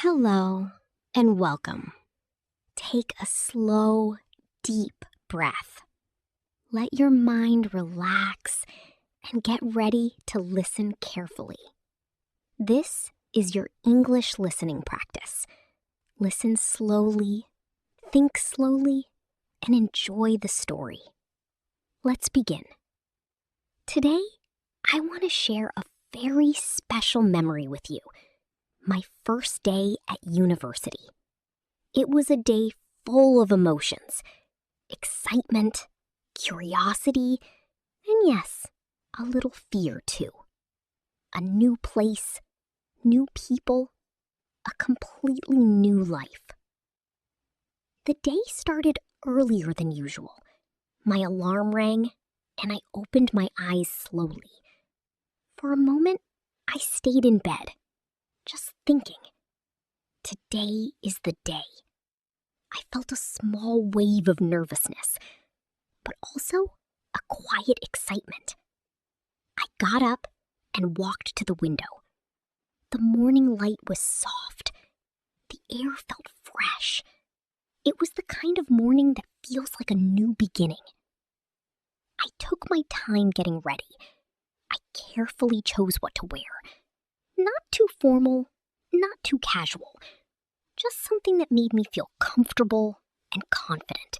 Hello and welcome. Take a slow, deep breath. Let your mind relax and get ready to listen carefully. This is your English listening practice. Listen slowly, think slowly, and enjoy the story. Let's begin. Today, I want to share a very special memory with you. My first day at university. It was a day full of emotions, excitement, curiosity, and yes, a little fear too. A new place, new people, a completely new life. The day started earlier than usual. My alarm rang, and I opened my eyes slowly. For a moment, I stayed in bed, just thinking. Today is the day. I felt a small wave of nervousness, but also a quiet excitement. I got up and walked to the window. The morning light was soft. The air felt fresh. It was the kind of morning that feels like a new beginning. I took my time getting ready. I carefully chose what to wear. Not too formal, not too casual. Just something that made me feel comfortable and confident.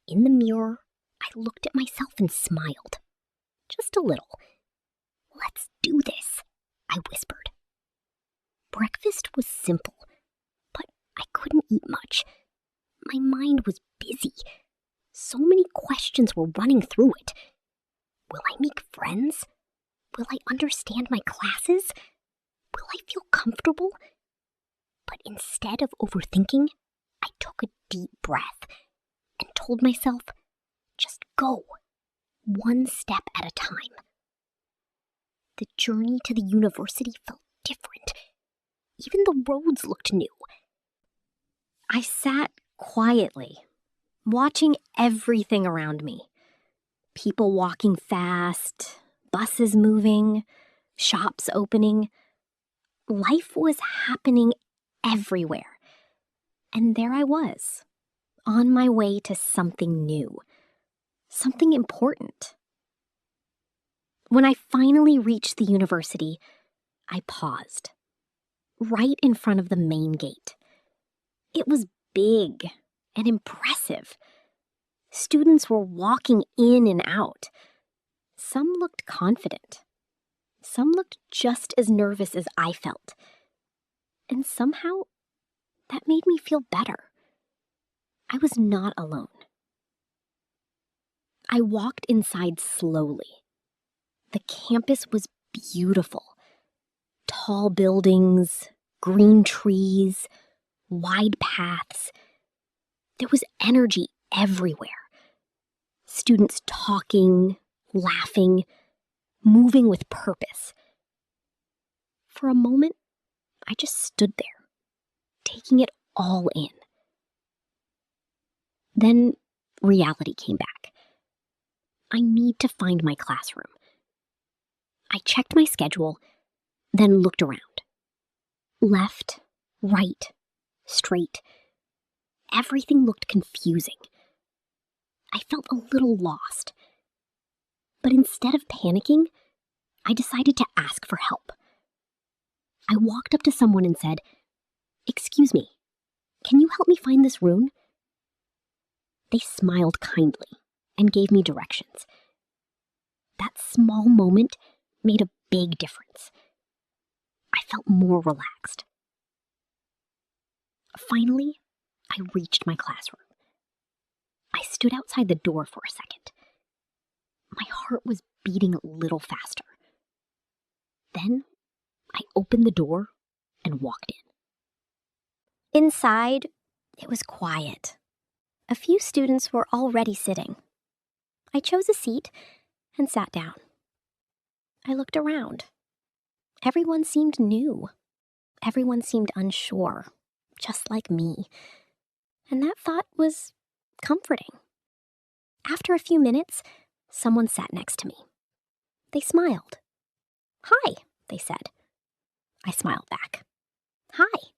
In the mirror, I looked at myself and smiled. Just a little. "Let's do this," I whispered. Breakfast was simple, but I couldn't eat much. My mind was busy. So many questions were running through it. Will I make friends? Will I understand my classes? Will I feel comfortable? But instead of overthinking, I took a deep breath and told myself, just go, one step at a time. The journey to the university felt different. Even the roads looked new. I sat quietly, watching everything around me. People walking fast, buses moving, shops opening. Life was happening everywhere. And there I was, on my way to something new, something important. When I finally reached the university, I paused, right in front of the main gate. It was big and impressive. Students were walking in and out. Some looked confident. Some looked just as nervous as I felt. And somehow, that made me feel better. I was not alone. I walked inside slowly. The campus was beautiful. Tall buildings, green trees, wide paths. There was energy everywhere. Students talking, laughing, moving with purpose. For a moment, I just stood there, taking it all in. Then reality came back. I need to find my classroom. I checked my schedule, then looked around. Left, right, straight. Everything looked confusing. I felt a little lost. But instead of panicking, I decided to ask for help. I walked up to someone and said, "Excuse me, can you help me find this room?" They smiled kindly and gave me directions. That small moment made a big difference. I felt more relaxed. Finally, I reached my classroom. I stood outside the door for a second. My heart was beating a little faster. Then, I opened the door and walked in. Inside, it was quiet. A few students were already sitting. I chose a seat and sat down. I looked around. Everyone seemed new. Everyone seemed unsure, just like me. And that thought was comforting. After a few minutes, someone sat next to me. They smiled. "Hi," they said. I smiled back. "Hi."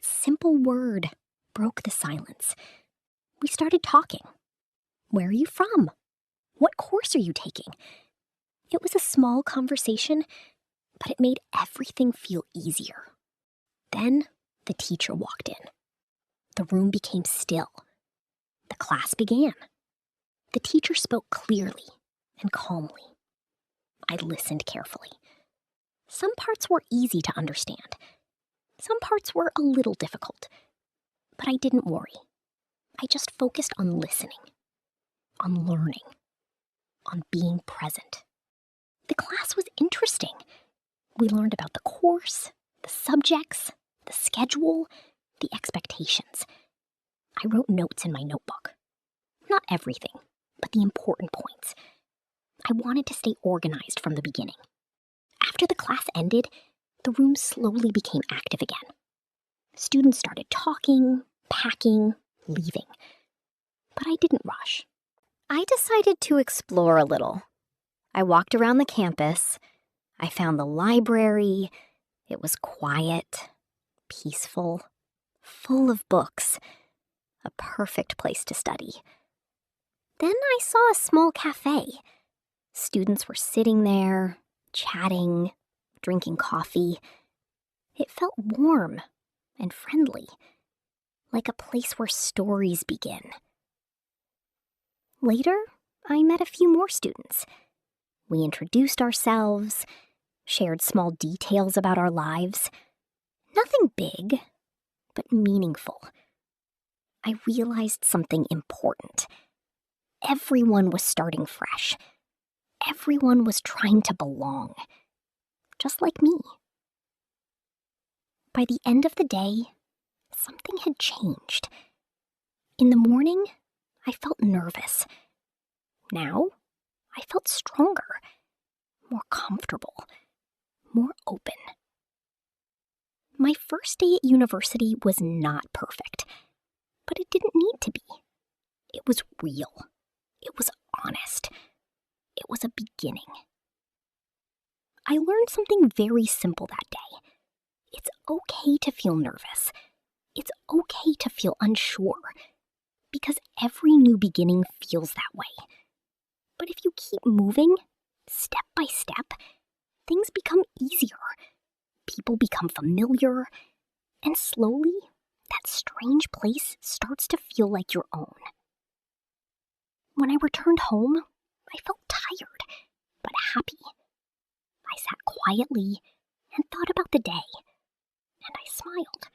that simple word broke the silence. We started talking. Where are you from? What course are you taking? It was a small conversation, but it made everything feel easier. Then the teacher walked in. The room became still. The class began. The teacher spoke clearly and calmly. I listened carefully. Some parts were easy to understand. Some parts were a little difficult. But I didn't worry. I just focused on listening, on learning, on being present. The class was interesting. We learned about the course, the subjects, the schedule, the expectations. I wrote notes in my notebook. Not everything, but the important points. I wanted to stay organized from the beginning. After the class ended, the room slowly became active again. Students started talking, packing, leaving. But I didn't rush. I decided to explore a little. I walked around the campus. I found the library. It was quiet, peaceful, full of books. A perfect place to study. Then I saw a small cafe. Students were sitting there, chatting, drinking coffee. It felt warm and friendly, like a place where stories begin. Later, I met a few more students. We introduced ourselves, shared small details about our lives. Nothing big, but meaningful. I realized something important. Everyone was starting fresh. Everyone was trying to belong, just like me. By the end of the day, something had changed. In the morning, I felt nervous. Now, I felt stronger, more comfortable, more open. My first day at university was not perfect, but it didn't need to be. It was real. It was honest. It was a beginning. I learned something very simple that day. It's okay to feel nervous. It's okay to feel unsure, because every new beginning feels that way. But if you keep moving, step by step, things become easier. People become familiar, and slowly, that strange place starts to feel like your own. When I returned home, I felt tired, but happy. I sat quietly and thought about the day, and I smiled.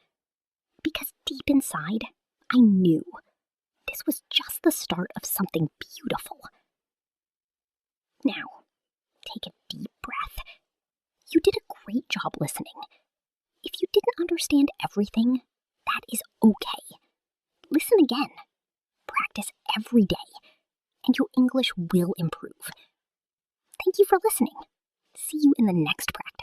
Because deep inside, I knew this was just the start of something beautiful. Now, take a deep breath. You did a great job listening. If you didn't understand everything, that is okay. Listen again. Practice every day, and your English will improve. Thank you for listening. See you in the next practice.